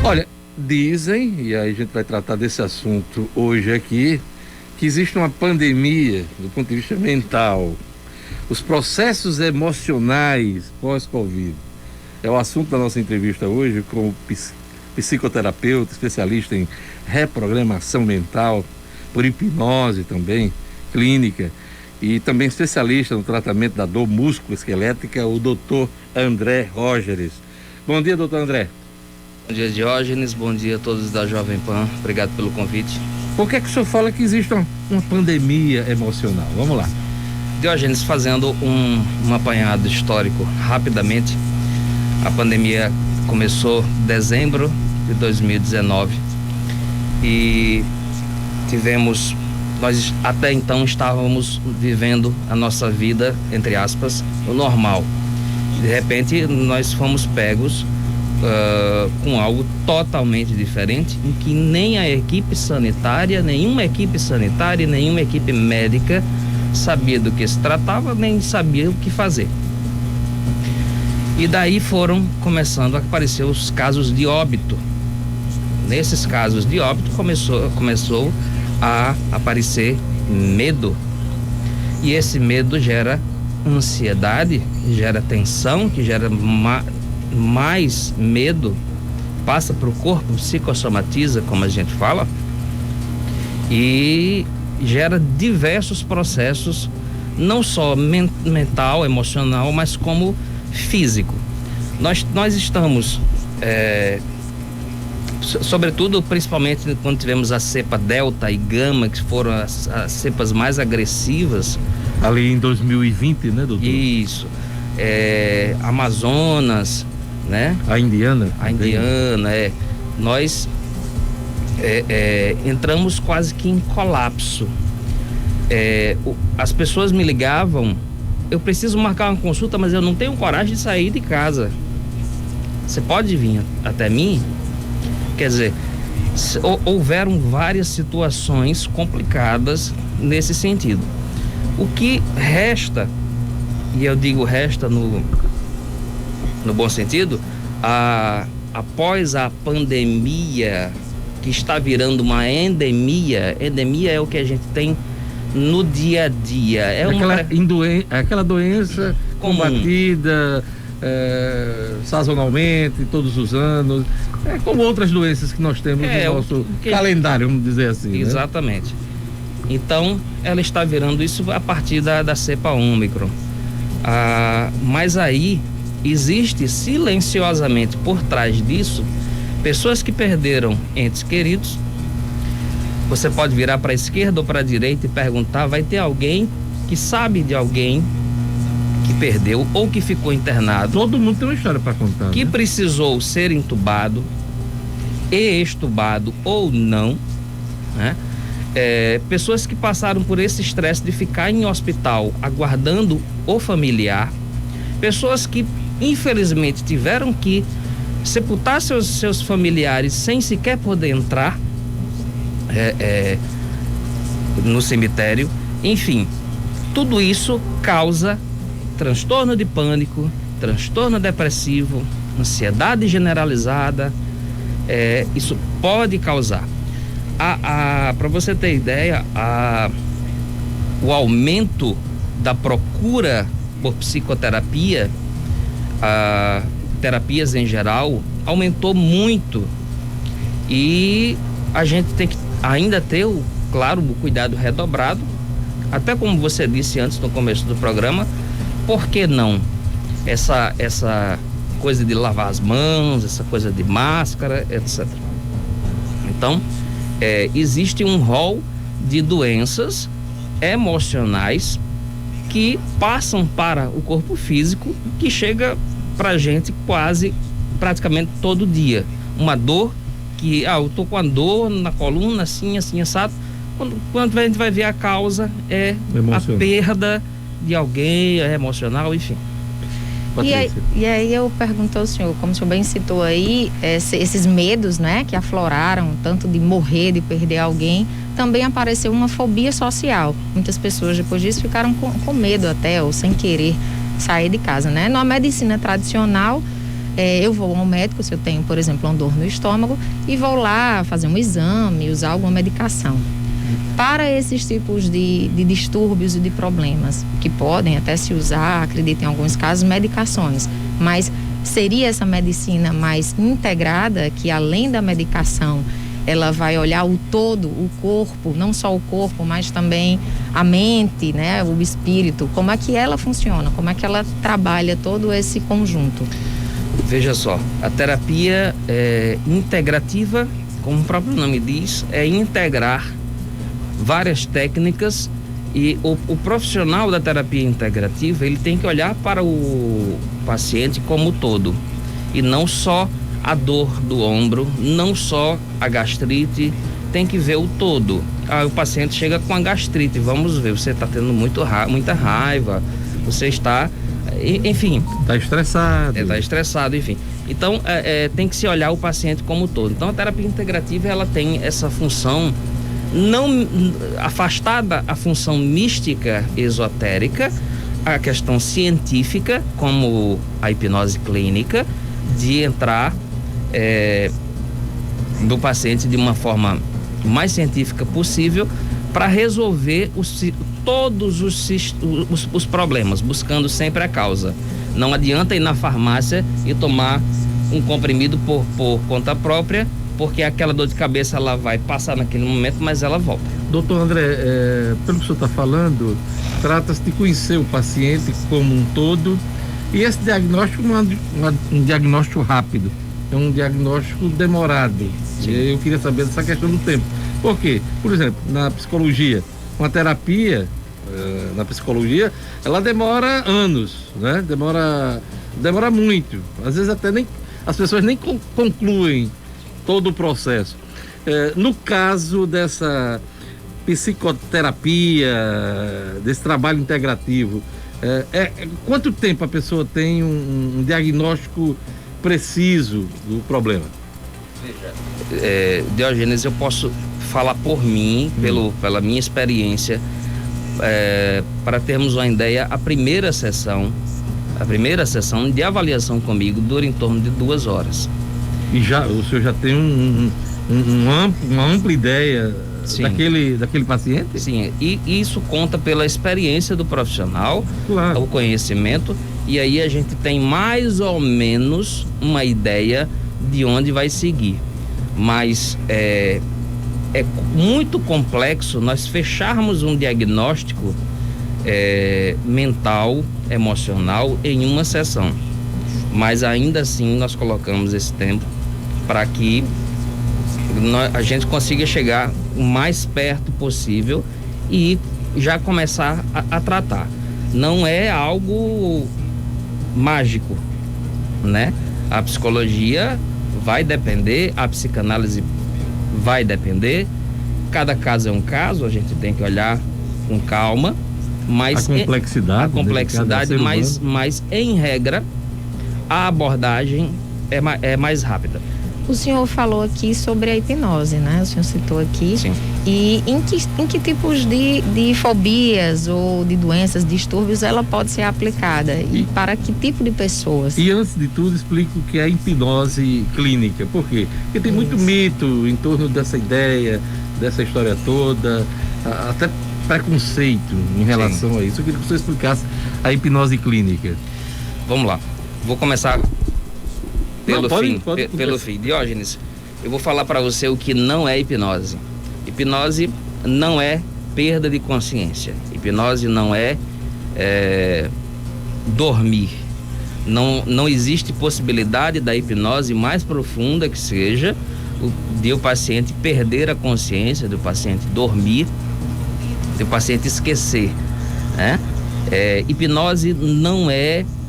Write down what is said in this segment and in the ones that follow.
Olha, dizem, e aí a gente vai tratar desse assunto hoje aqui, que existe uma pandemia do ponto de vista mental. Os processos emocionais pós-Covid. É o assunto da nossa entrevista hoje com o psicoterapeuta, especialista em reprogramação mental, por hipnose também, clínica, e também especialista no tratamento da dor músculo-esquelética, o Dr. André Rógeres. Bom dia, doutor André. Bom dia, Diógenes. Bom dia a todos da Jovem Pan. Obrigado pelo convite. Por que é que o senhor fala que existe uma pandemia emocional? Vamos lá. Diógenes, fazendo um apanhado histórico rapidamente, a pandemia começou em dezembro de 2019 e nós até então estávamos vivendo a nossa vida, entre aspas, o normal. De repente, nós fomos pegos com algo totalmente diferente, em que nem a equipe sanitária, nenhuma equipe médica sabia do que se tratava, nem sabia o que fazer. E daí foram começando a aparecer os casos de óbito. Nesses casos de óbito começou a aparecer medo. E esse medo gera ansiedade, gera tensão, que gera mais medo, passa para o corpo, psicossomatiza, como a gente fala, e gera diversos processos, não só mental, emocional, mas como físico. Nós estamos, sobretudo, principalmente quando tivemos a cepa Delta e Gama, que foram as cepas mais agressivas. Ali em 2020, né, doutor? Isso. Amazonas, né? A indiana, nós entramos quase que em colapso. As pessoas me ligavam: eu preciso marcar uma consulta, mas eu não tenho coragem de sair de casa. Você pode vir até mim? Quer dizer, houveram várias situações complicadas nesse sentido. O que resta, e eu digo resta no bom sentido, após a pandemia, que está virando uma endemia é o que a gente tem no dia a dia. Aquela doença combatida sazonalmente, todos os anos, como outras doenças que nós temos no nosso calendário, vamos dizer assim. Exatamente. Né? Então, ela está virando isso a partir da cepa Ômicron. Mas aí existe silenciosamente por trás disso pessoas que perderam entes queridos. Você pode virar para a esquerda ou para a direita e perguntar, vai ter alguém que sabe de alguém que perdeu ou que ficou internado. Todo mundo tem uma história para contar. Que precisou ser entubado e extubado ou não, né? Pessoas que passaram por esse estresse de ficar em hospital aguardando o familiar. Pessoas que infelizmente tiveram que sepultar seus familiares sem sequer poder entrar no cemitério. Enfim, tudo isso causa transtorno de pânico, transtorno depressivo, ansiedade generalizada. Isso pode causar. Para você ter ideia, o aumento da procura por psicoterapia, terapias em geral, aumentou muito, e a gente tem que ainda ter o cuidado redobrado, até como você disse antes no começo do programa. Por que não essa coisa de lavar as mãos, essa coisa de máscara, etc. Então, existe um rol de doenças emocionais que passam para o corpo físico, que chega pra gente praticamente todo dia. Uma dor que, eu tô com a dor na coluna, assim, assado. Quando a gente vai ver a causa, a perda de alguém, emocional, enfim. E aí eu pergunto ao senhor, como o senhor bem citou aí, esses medos, né, que afloraram, tanto de morrer, de perder alguém, também apareceu uma fobia social. Muitas pessoas depois disso ficaram com medo até, ou sem querer sair de casa, né? Na medicina tradicional, eu vou ao médico se eu tenho, por exemplo, uma dor no estômago e vou lá fazer um exame, usar alguma medicação. Para esses tipos de distúrbios e de problemas, que podem até se usar, acredito em alguns casos, medicações, mas seria essa medicina mais integrada, que além da medicação, ela vai olhar o todo, o corpo, não só o corpo, mas também a mente, né, o espírito, como é que ela funciona, como é que ela trabalha todo esse conjunto. Veja só, a terapia integrativa, como o próprio nome diz, é integrar várias técnicas, e o profissional da terapia integrativa, ele tem que olhar para o paciente como todo, e não só a dor do ombro, não só a gastrite, tem que ver o todo. O paciente chega com a gastrite, vamos ver, você está tendo muita raiva, você está, enfim... Está estressado. Está estressado, enfim. Então, tem que se olhar o paciente como todo. Então, a terapia integrativa, ela tem essa função, não afastada a função mística, esotérica, a questão científica, como a hipnose clínica, de entrar do paciente de uma forma mais científica possível para resolver todos os problemas, buscando sempre a causa. Não adianta ir na farmácia e tomar um comprimido por conta própria, porque aquela dor de cabeça ela vai passar naquele momento, mas ela volta. Doutor André, pelo que o senhor está falando, trata-se de conhecer o paciente como um todo, e esse diagnóstico não é um diagnóstico rápido, é um diagnóstico demorado. Sim. Eu queria saber dessa questão do tempo. Por quê? Por exemplo, na psicologia, uma terapia na psicologia, ela demora anos, né? Demora muito. Às vezes até as pessoas nem concluem todo o processo. No caso dessa psicoterapia, desse trabalho integrativo, quanto tempo a pessoa tem um diagnóstico preciso do problema? Diógenes, eu posso falar por mim, pela minha experiência, para termos uma ideia, a primeira sessão de avaliação comigo dura em torno de 2 horas. E o senhor já tem uma ampla ideia daquele paciente? Sim, e isso conta pela experiência do profissional, claro, o conhecimento, e aí a gente tem mais ou menos uma ideia de onde vai seguir. Mas é muito complexo nós fecharmos um diagnóstico mental, emocional em uma sessão. Mas ainda assim nós colocamos esse tempo para que a gente consiga chegar o mais perto possível e já começar a tratar. Não é algo mágico, né? A psicologia vai depender, a psicanálise vai depender, cada caso é um caso, a gente tem que olhar com calma, mas a complexidade, mas em regra a abordagem é mais rápida. O senhor falou aqui sobre a hipnose, né? O senhor citou aqui. Sim. E em que tipos de fobias ou de doenças, distúrbios, ela pode ser aplicada? E para que tipo de pessoas? E antes de tudo, explique o que é a hipnose clínica. Por quê? Porque tem muito mito em torno dessa ideia, dessa história toda, até preconceito em relação a isso. Eu queria que você explicasse a hipnose clínica. Vamos lá. Vou começar pelo fim. Diógenes, eu vou falar para você o que não é hipnose. Hipnose não é perda de consciência. Hipnose não é dormir. Não existe possibilidade da hipnose mais profunda que seja de o paciente perder a consciência, do paciente dormir, do paciente esquecer, né? Hipnose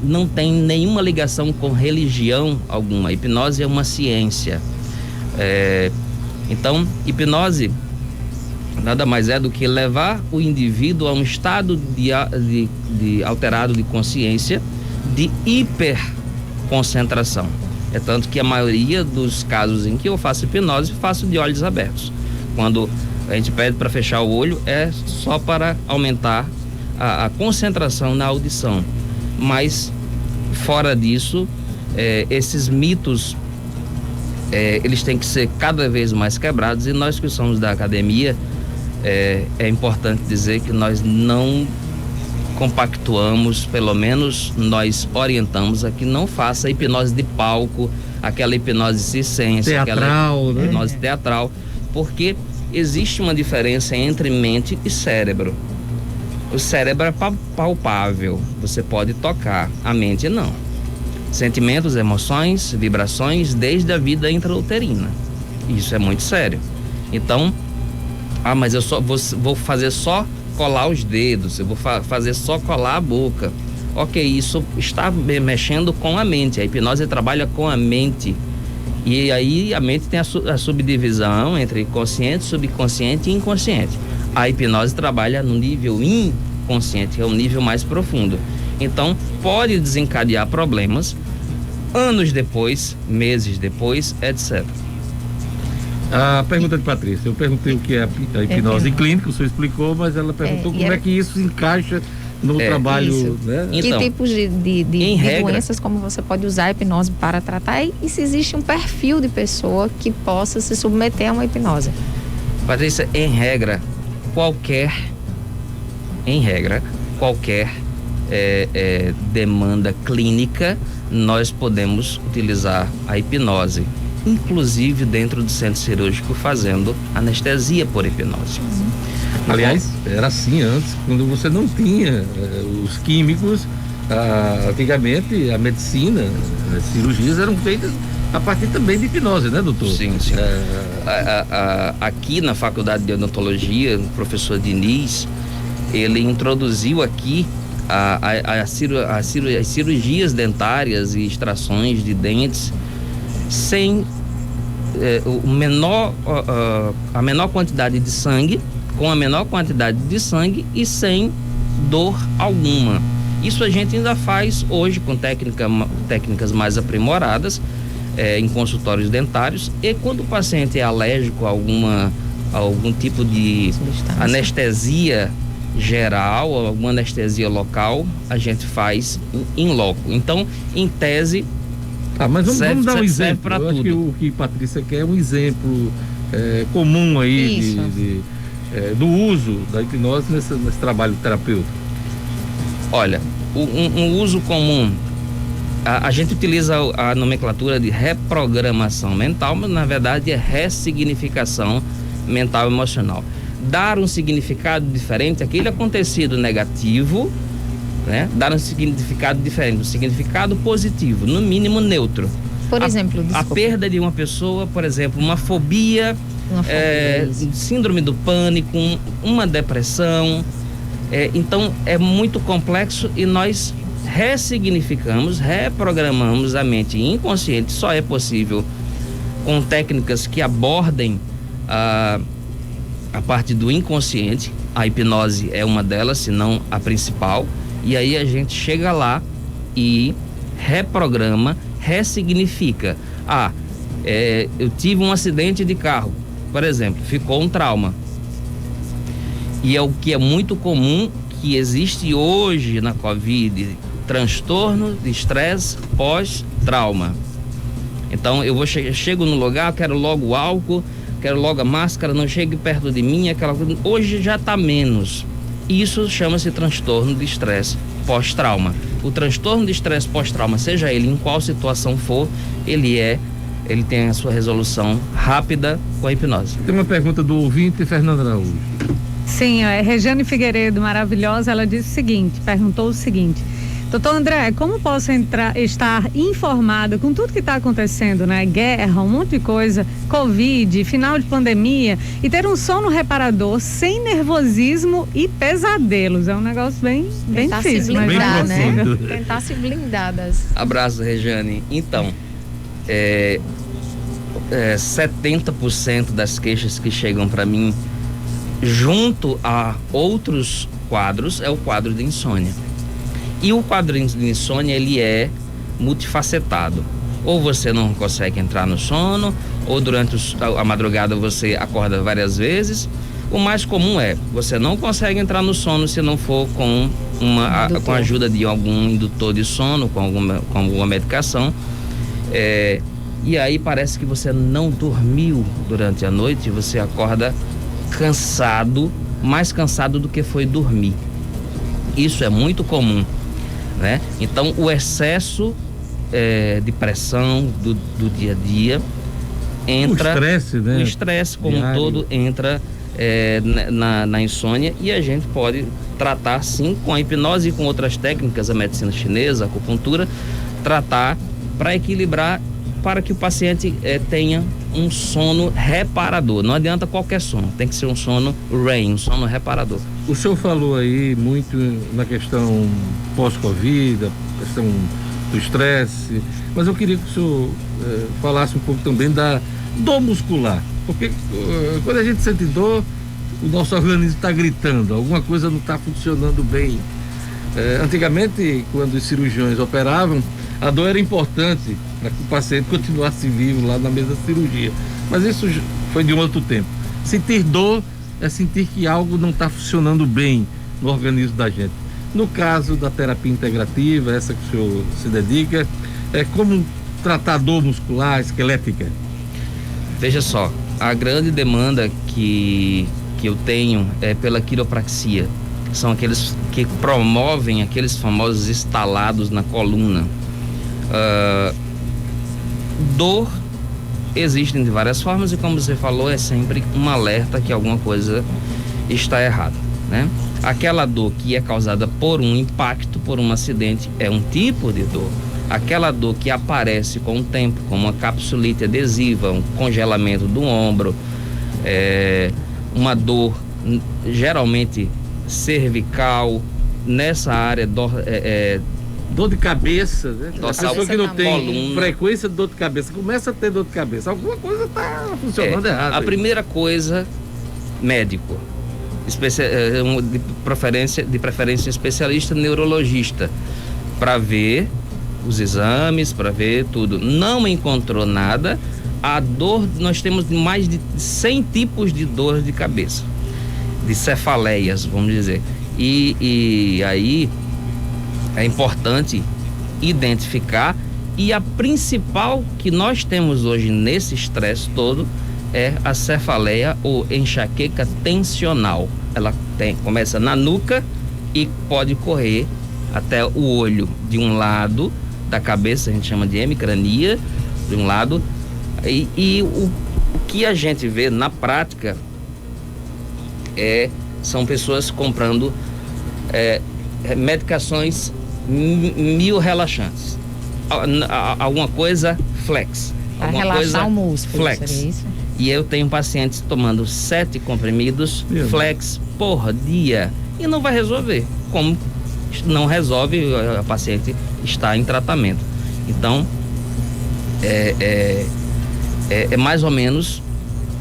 não tem nenhuma ligação com religião alguma. Hipnose é uma ciência. Então, hipnose nada mais é do que levar o indivíduo a um estado de alterado de consciência, de hiperconcentração. É tanto que a maioria dos casos em que eu faço hipnose, faço de olhos abertos. Quando a gente pede para fechar o olho, é só para aumentar a concentração na audição. Mas fora disso, esses mitos eles têm que ser cada vez mais quebrados, e nós que somos da academia, é importante dizer que nós não compactuamos, pelo menos nós orientamos a que não faça hipnose de palco, aquela hipnose circense, teatral, aquela hipnose teatral, porque existe uma diferença entre mente e cérebro. O cérebro é palpável, você pode tocar, a mente não. Sentimentos, emoções, vibrações desde a vida intrauterina. Isso é muito sério. Então, mas eu só vou fazer só colar os dedos, eu vou fazer só colar a boca. Ok, isso está mexendo com a mente. A hipnose trabalha com a mente. E aí a mente tem a subdivisão entre consciente, subconsciente e inconsciente. A hipnose trabalha no nível inconsciente, que é o nível mais profundo. Então, pode desencadear problemas anos depois, meses depois, etc. A pergunta de Patrícia, eu perguntei o que é a hipnose clínica, o senhor explicou, mas ela perguntou como é que isso se encaixa no trabalho, né? Então, que tipos de doenças, como você pode usar a hipnose para tratar, e se existe um perfil de pessoa que possa se submeter a uma hipnose? Patrícia, em regra, qualquer demanda clínica, nós podemos utilizar a hipnose, inclusive dentro do centro cirúrgico, fazendo anestesia por hipnose. Aliás, era assim antes, quando você não tinha os químicos. Antigamente a medicina, as cirurgias eram feitas a partir também de hipnose, né, doutor? Sim. Aqui na Faculdade de Odontologia, o professor Diniz, ele introduziu aqui as cirurgias dentárias e extrações de dentes sem a menor quantidade de sangue, com a menor quantidade de sangue e sem dor alguma. Isso a gente ainda faz hoje com técnicas mais aprimoradas em consultórios dentários, e quando o paciente é alérgico a algum tipo de anestesia geral ou alguma anestesia local, a gente faz em loco. Então, em tese, mas vamos dar um exemplo. Eu acho que o que Patrícia quer é um exemplo comum aí do uso da hipnose nesse trabalho terapêutico. Olha, um uso comum, a gente utiliza a nomenclatura de reprogramação mental, mas na verdade é ressignificação mental e emocional. Dar um significado diferente àquele acontecido negativo, né? Dar um significado diferente, um significado positivo, no mínimo neutro. Por exemplo, a perda de uma pessoa, por exemplo, uma fobia, síndrome do pânico, uma depressão. Então é muito complexo, e nós ressignificamos, reprogramamos a mente inconsciente. Só é possível com técnicas que abordem a parte do inconsciente. A hipnose é uma delas, se não a principal, e aí a gente chega lá e reprograma, ressignifica. Eu tive um acidente de carro, por exemplo, ficou um trauma, e é o que é muito comum, que existe hoje na Covid, transtorno de estresse pós-trauma. Então eu chego no lugar, quero logo o álcool, quero logo a máscara, não chegue perto de mim, aquela coisa. Hoje já está menos. Isso chama-se transtorno de estresse pós-trauma. O transtorno de estresse pós-trauma, seja ele em qual situação for, ele tem a sua resolução rápida com a hipnose. Tem uma pergunta do ouvinte, Fernanda Araújo. Sim, Regiane Figueiredo, maravilhosa, ela perguntou o seguinte: doutor André, como posso estar informada com tudo que está acontecendo, né? Guerra, um monte de coisa, Covid, final de pandemia, e ter um sono reparador sem nervosismo e pesadelos? É um negócio bem difícil, mas blindar, né? Tentar se blindar das... Abraço, Regiane. Então, 70% das queixas que chegam para mim, junto a outros quadros, é o quadro de insônia. E o quadro de insônia, ele é multifacetado. Ou você não consegue entrar no sono, ou durante a madrugada você acorda várias vezes. O mais comum é, você não consegue entrar no sono se não for com a ajuda de algum indutor de sono, com alguma medicação. E aí parece que você não dormiu durante a noite, você acorda cansado, mais cansado do que foi dormir. Isso é muito comum, né? Então o excesso de pressão do dia a dia entra, o estresse como um todo entra na insônia, e a gente pode tratar sim com a hipnose e com outras técnicas, a medicina chinesa, a acupuntura, tratar para equilibrar, para que o paciente tenha um sono reparador. Não adianta qualquer sono, tem que ser um sono REM, um sono reparador. O senhor falou aí muito na questão pós-Covid, a questão do estresse, mas eu queria que o senhor falasse um pouco também da dor muscular, porque quando a gente sente dor, o nosso organismo está gritando, alguma coisa não está funcionando bem. Antigamente, quando os cirurgiões operavam, a dor era importante para que o paciente continuasse vivo lá na mesa de cirurgia, mas isso foi de um outro tempo. Sentir dor é sentir que algo não está funcionando bem no organismo da gente. No caso da terapia integrativa, essa que o senhor se dedica, como tratar dor muscular, esquelética? Veja só, a grande demanda que eu tenho é pela quiropraxia. São aqueles que promovem aqueles famosos estalados na coluna. Dor existem de várias formas, e como você falou, é sempre um alerta que alguma coisa está errada, né? Aquela dor que é causada por um impacto, por um acidente, é um tipo de dor. Aquela dor que aparece com o tempo, como uma capsulite adesiva, um congelamento do ombro, uma dor geralmente cervical, nessa área dor de cabeça, né? A pessoa que não tem coluna, frequência de dor de cabeça começa a ter dor de cabeça, alguma coisa está funcionando errado. A primeira coisa, médico, de preferência especialista neurologista, para ver os exames, para ver tudo. Não encontrou nada. A dor, nós temos mais de 100 tipos de dor de cabeça, de cefaleias, vamos dizer. E aí é importante identificar, e a principal que nós temos hoje nesse estresse todo é a cefaleia ou enxaqueca tensional. Ela começa na nuca e pode correr até o olho de um lado da cabeça, a gente chama de hemicrania, de um lado, e o que a gente vê na prática são pessoas comprando medicações relaxantes, alguma coisa flex, para relaxar o músculo, flex. Seria isso? E eu tenho pacientes tomando 7 comprimidos flex por dia, e não vai resolver, como não resolve, a paciente está em tratamento. Então é mais ou menos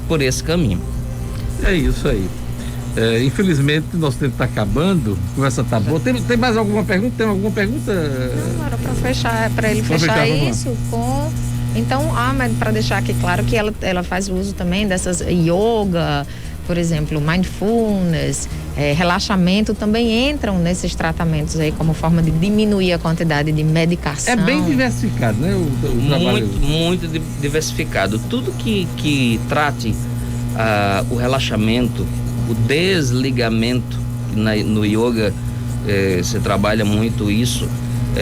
por esse caminho. É isso aí. Infelizmente nosso tempo está acabando, a conversa está boa. Tem mais alguma pergunta? Tem alguma pergunta? Não, era para fechar, para ele fechar isso com. Então, mas para deixar aqui claro que ela faz uso também dessas yoga, por exemplo, mindfulness, relaxamento, também entram nesses tratamentos aí como forma de diminuir a quantidade de medicação. É bem diversificado, né? O trabalho. Muito diversificado. Tudo que trate o relaxamento, o desligamento, no yoga se trabalha muito isso,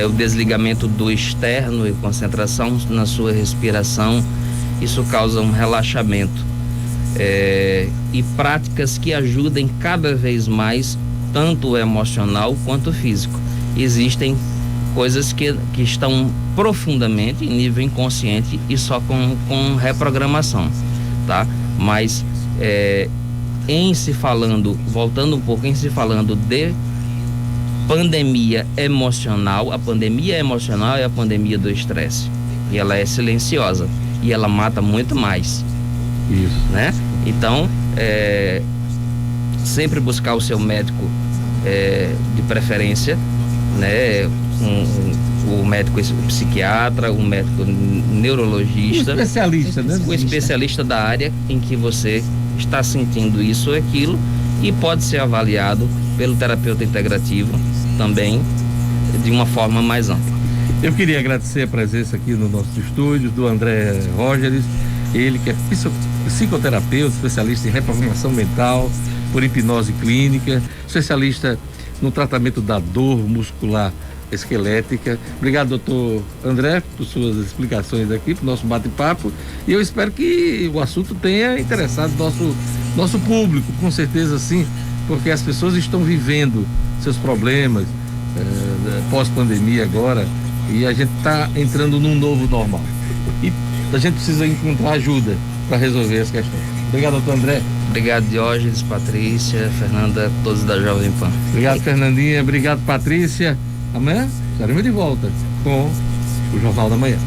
o desligamento do externo e concentração na sua respiração. Isso causa um relaxamento, e práticas que ajudem cada vez mais tanto o emocional quanto o físico. Existem coisas que estão profundamente em nível inconsciente e só com reprogramação, tá? Mas voltando um pouco, em se falando de pandemia emocional, a pandemia emocional é a pandemia do estresse, e ela é silenciosa e ela mata muito mais. Isso, né? Então, sempre buscar o seu médico de preferência, né? O médico psiquiatra, o médico neurologista, um especialista, né? O especialista da área em que você está sentindo isso ou aquilo, e pode ser avaliado pelo terapeuta integrativo também de uma forma mais ampla. Eu queria agradecer a presença aqui no nosso estúdio do André Rogers, ele que é psicoterapeuta, especialista em reprogramação mental por hipnose clínica, especialista no tratamento da dor muscular esquelética. Obrigado, doutor André, por suas explicações aqui, para o nosso bate-papo, e eu espero que o assunto tenha interessado nosso público, com certeza sim, porque as pessoas estão vivendo seus problemas pós-pandemia agora, e a gente está entrando num novo normal. E a gente precisa encontrar ajuda para resolver as questões. Obrigado, doutor André. Obrigado, Diógenes, Patrícia, Fernanda, todos da Jovem Pan. Obrigado, Fernandinha. Obrigado, Patrícia. Amanhã estaremos de volta com o Jornal da Manhã.